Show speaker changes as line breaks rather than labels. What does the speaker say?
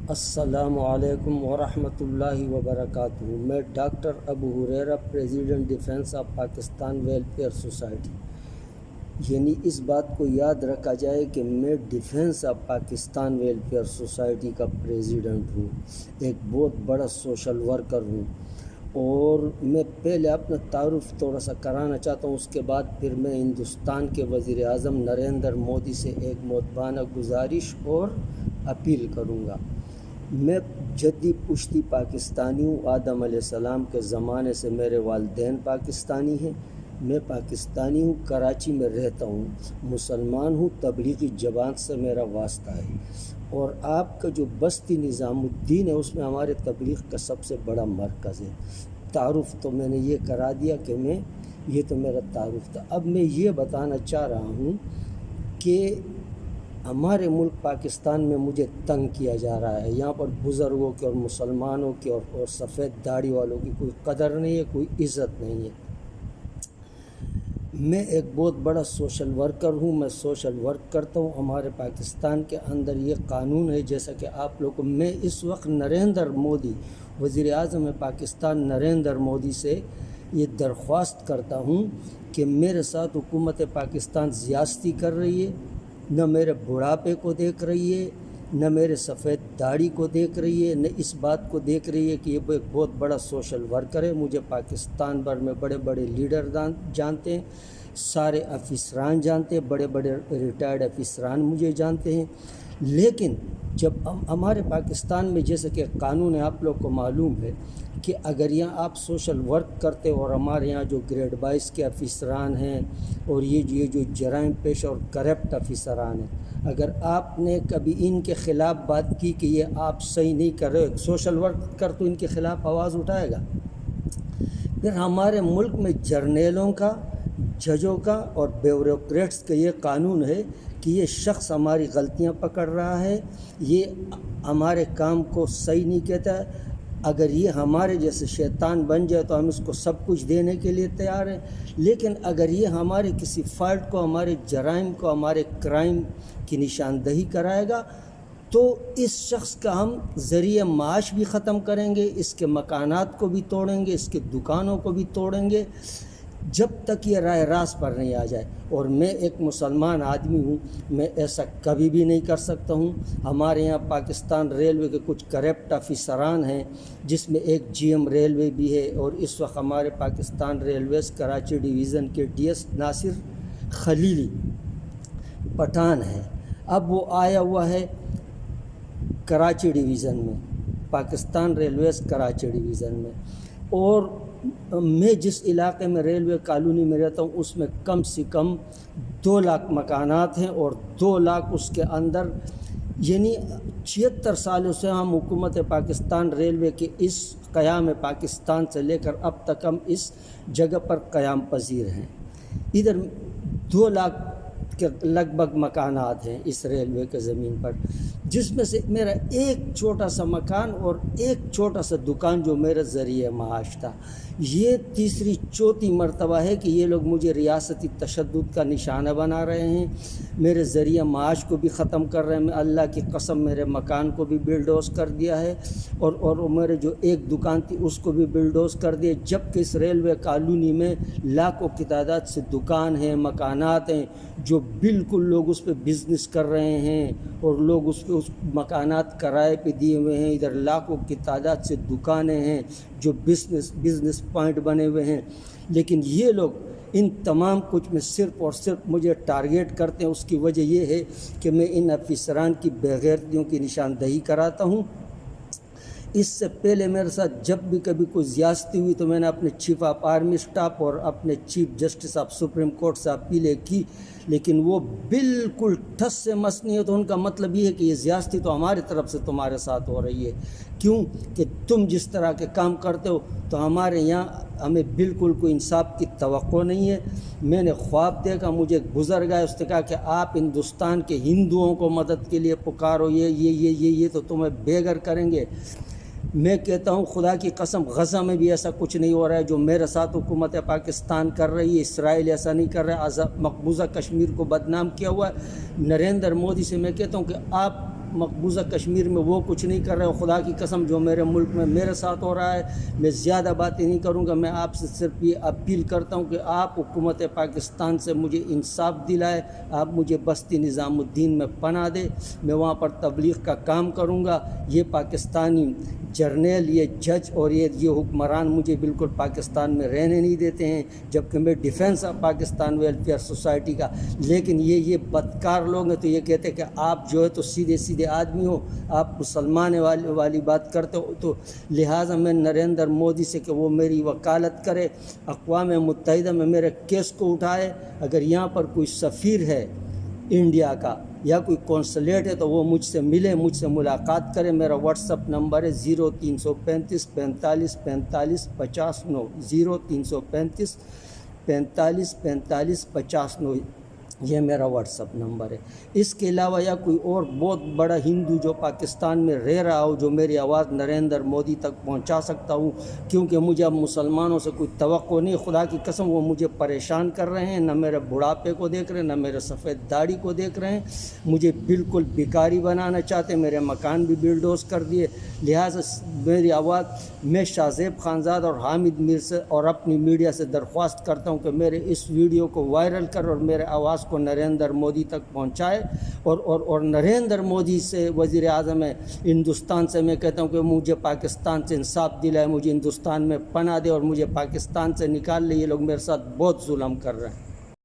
السلام علیکم ورحمۃ اللہ وبرکاتہ۔ میں doctor Abu Hurairah, president defence of Pakistan welfare society, یعنی اس بات کو یاد رکھا جائے کہ میں defence of Pakistan welfare society کا پریزیڈنٹ ہوں، ایک بہت بڑا سوشل ورکر ہوں۔ اور میں پہلے اپنا تعارف تھوڑا سا کرانا چاہتا ہوں، اس کے بعد پھر میں ہندوستان کے وزیر اعظم نریندر مودی سے ایک مؤدبانہ گزارش اور اپیل کروں گا۔ میں جدی پشتی پاکستانی ہوں۔ آدم علیہ السلام کے زمانے سے میرے والدین پاکستانی ہیں۔ میں پاکستانی ہوں، کراچی میں رہتا ہوں، مسلمان ہوں، تبلیغی جماعت سے میرا واسطہ ہے۔ اور آپ کا جو بستی نظام الدین ہے، اس میں ہمارے تبلیغ کا سب سے بڑا مرکز ہے۔ تعارف تو میں نے یہ کرا دیا کہ یہ تو میرا تعارف تھا۔ اب میں یہ بتانا چاہ رہا ہوں کہ ہمارے ملک پاکستان میں مجھے تنگ کیا جا رہا ہے۔ یہاں پر بزرگوں کی اور مسلمانوں کی اور سفید داڑھی والوں کی کوئی قدر نہیں ہے، کوئی عزت نہیں ہے۔ میں ایک بہت بڑا سوشل ورکر ہوں، میں سوشل ورک کرتا ہوں۔ ہمارے پاکستان کے اندر یہ قانون ہے، جیسا کہ آپ لوگ کو میں اس وقت نریندر مودی، وزیر اعظم پاکستان نریندر مودی سے یہ درخواست کرتا ہوں کہ میرے ساتھ حکومت پاکستان زیاستی کر رہی ہے، نہ میرے بڑھاپے کو دیکھ رہی ہے، نہ میرے سفید داڑھی کو دیکھ رہی ہے، نہ اس بات کو دیکھ رہی ہے کہ یہ ایک بہت بڑا سوشل ورکر ہے۔ مجھے پاکستان بھر میں بڑے بڑے لیڈر جانتے ہیں، سارے افسران جانتے ہیں، بڑے بڑے ریٹائرڈ افسران مجھے جانتے ہیں۔ لیکن جب ہمارے پاکستان میں جیسے کہ قانون ہے، آپ لوگ کو معلوم ہے کہ اگر یہاں آپ سوشل ورک کرتے اور ہمارے یہاں جو گریڈ 22 کے افسران ہیں اور یہ جو جرائم پیش اور کرپٹ افسران ہیں، اگر آپ نے کبھی ان کے خلاف بات کی کہ یہ آپ صحیح نہیں کر رہے، سوشل ورک کر تو ان کے خلاف آواز اٹھائے گا۔ پھر ہمارے ملک میں جرنیلوں کا، ججوں کا اور بیوروکریٹس کا یہ قانون ہے کہ یہ شخص ہماری غلطیاں پکڑ رہا ہے، یہ ہمارے کام کو صحیح نہیں کہتا ہے۔ اگر یہ ہمارے جیسے شیطان بن جائے تو ہم اس کو سب کچھ دینے کے لیے تیار ہیں، لیکن اگر یہ ہمارے کسی فالٹ کو، ہمارے جرائم کو، ہمارے کرائم کی نشاندہی کرائے گا تو اس شخص کا ہم ذریعہ معاش بھی ختم کریں گے، اس کے مکانات کو بھی توڑیں گے، اس کے دکانوں کو بھی توڑیں گے، جب تک یہ راہ راست پر نہیں آ جائے۔ اور میں ایک مسلمان آدمی ہوں، میں ایسا کبھی بھی نہیں کر سکتا ہوں۔ ہمارے یہاں پاکستان ریلوے کے کچھ کرپٹ افسران ہیں، جس میں ایک جی ایم ریلوے بھی ہے، اور اس وقت ہمارے پاکستان ریلویز کراچی ڈویژن کے ڈی ایس ناصر خلیلی پٹھان ہے۔ اب وہ آیا ہوا ہے کراچی ڈویژن میں، پاکستان ریلویز کراچی ڈویژن میں، اور میں جس علاقے میں ریلوے کالونی میں رہتا ہوں اس میں کم سے کم 2 لاکھ مکانات ہیں، اور 2 لاکھ اس کے اندر، یعنی 76 سالوں سے ہم حکومت پاکستان ریلوے کے اس قیام پاکستان سے لے کر اب تک ہم اس جگہ پر قیام پذیر ہیں۔ ادھر 2 لاکھ کے لگ بھگ مکانات ہیں اس ریلوے کے زمین پر، جس میں سے میرا ایک چھوٹا سا مکان اور ایک چھوٹا سا دکان جو میرا ذریعہ معاش تھا۔ یہ تیسری چوتھی مرتبہ ہے کہ یہ لوگ مجھے ریاستی تشدد کا نشانہ بنا رہے ہیں، میرے ذریعہ معاش کو بھی ختم کر رہے ہیں۔ میں اللہ کی قسم میرے مکان کو بھی بلڈوز کر دیا ہے، اور میرے جو ایک دکان تھی اس کو بھی بلڈوز کر دیا، جبکہ اس ریلوے کالونی میں لاکھوں کی تعداد سے دکان ہیں، مکانات ہیں، جو بالکل لوگ اس پہ بزنس کر رہے ہیں، اور لوگ اس مکانات کرائے پہ دیے ہوئے ہیں۔ ادھر لاکھوں کی تعداد سے دکانیں ہیں جو بزنس پوائنٹ بنے ہوئے ہیں، لیکن یہ لوگ ان تمام کچھ میں صرف اور صرف مجھے ٹارگیٹ کرتے ہیں۔ اس کی وجہ یہ ہے کہ میں ان افسران کی بےغیرتیوں کی نشاندہی کراتا ہوں۔ اس سے پہلے میرے ساتھ جب بھی کبھی کوئی زیادتی ہوئی تو میں نے اپنے چیف آف آرمی اسٹاف اور اپنے chief justice of supreme court سے اپیلیں کی، لیکن وہ بالکل ٹھس سے مس نہیں ہے۔ تو ان کا مطلب یہ ہے کہ یہ زیادتی تو ہماری طرف سے تمہارے ساتھ ہو رہی ہے، کیوں کہ تم جس طرح کے کام کرتے ہو تو ہمارے یہاں ہمیں بالکل کوئی انصاف کی توقع نہیں ہے۔ میں نے خواب دیکھا، مجھے بزرگ آئے، اس نے کہا کہ آپ ہندوستان کے ہندوؤں کو مدد کے لیے پکارو، یہ تو تمہیں بے گھر کریں گے۔ میں کہتا ہوں خدا کی قسم غزہ میں بھی ایسا کچھ نہیں ہو رہا ہے جو میرے ساتھ حکومت پاکستان کر رہی ہے، اسرائیل ایسا نہیں کر رہا ہے، مقبوضہ کشمیر کو بدنام کیا ہوا ہے۔ نریندر مودی سے میں کہتا ہوں کہ آپ مقبوضہ کشمیر میں وہ کچھ نہیں کر رہے. خدا کی قسم جو میرے ملک میں میرے ساتھ ہو رہا ہے, میں زیادہ باتیں نہیں کروں گا. میں آپ سے صرف یہ اپیل کرتا ہوں کہ آپ حکومت پاکستان سے مجھے انصاف دلائے, آپ مجھے بستی نظام الدین میں پناہ دے, میں وہاں پر تبلیغ کا کام کروں گا. یہ پاکستانی جرنیل, یہ جج اور یہ حکمران مجھے بالکل پاکستان میں رہنے نہیں دیتے ہیں, جبکہ میں defence of Pakistan welfare society کا. لیکن یہ بدکار لوگ ہیں تو یہ کہتے ہیں کہ آپ جو ہے تو سیدھے آدمی ہو, آپ مسلمان والی بات کرتے ہو. تو لہٰذا میں نریندر مودی سے کہ وہ میری وکالت کرے, اقوام متحدہ میں میرے کیس کو اٹھائے. اگر یہاں پر کوئی سفیر ہے انڈیا کا یا کوئی کونسلیٹ ہے تو وہ مجھ سے ملے, مجھ سے ملاقات کرے. میرا واٹس اپ نمبر ہے 0335 45 45 59, 0335 45 45 59, یہ میرا واٹس اپ نمبر ہے. اس کے علاوہ یا کوئی اور بہت بڑا ہندو جو پاکستان میں رہ رہا ہو جو میری آواز نریندر مودی تک پہنچا سکتا ہوں, کیونکہ مجھے اب مسلمانوں سے کوئی توقع نہیں. خدا کی قسم وہ مجھے پریشان کر رہے ہیں, نہ میرے بڑھاپے کو دیکھ رہے ہیں, نہ میرے سفید داڑھی کو دیکھ رہے ہیں. مجھے بالکل بیکاری بنانا چاہتے ہیں, میرے مکان بھی بلڈوز کر دیے. لہٰذا میری آواز, میں شاہ زیب خانزاد اور حامد میر سے اور اپنی میڈیا سے درخواست کرتا ہوں کہ میرے اس ویڈیو کو وائرل کر اور میرے آواز کو نریندر مودی تک پہنچائے. اور نریندر مودی سے, وزیر اعظم ہے ہندوستان سے, میں کہتا ہوں کہ مجھے پاکستان سے انصاف دلائے, مجھے ہندوستان میں پناہ دے اور مجھے پاکستان سے نکال لے. یہ لوگ میرے ساتھ بہت ظلم کر رہے ہیں.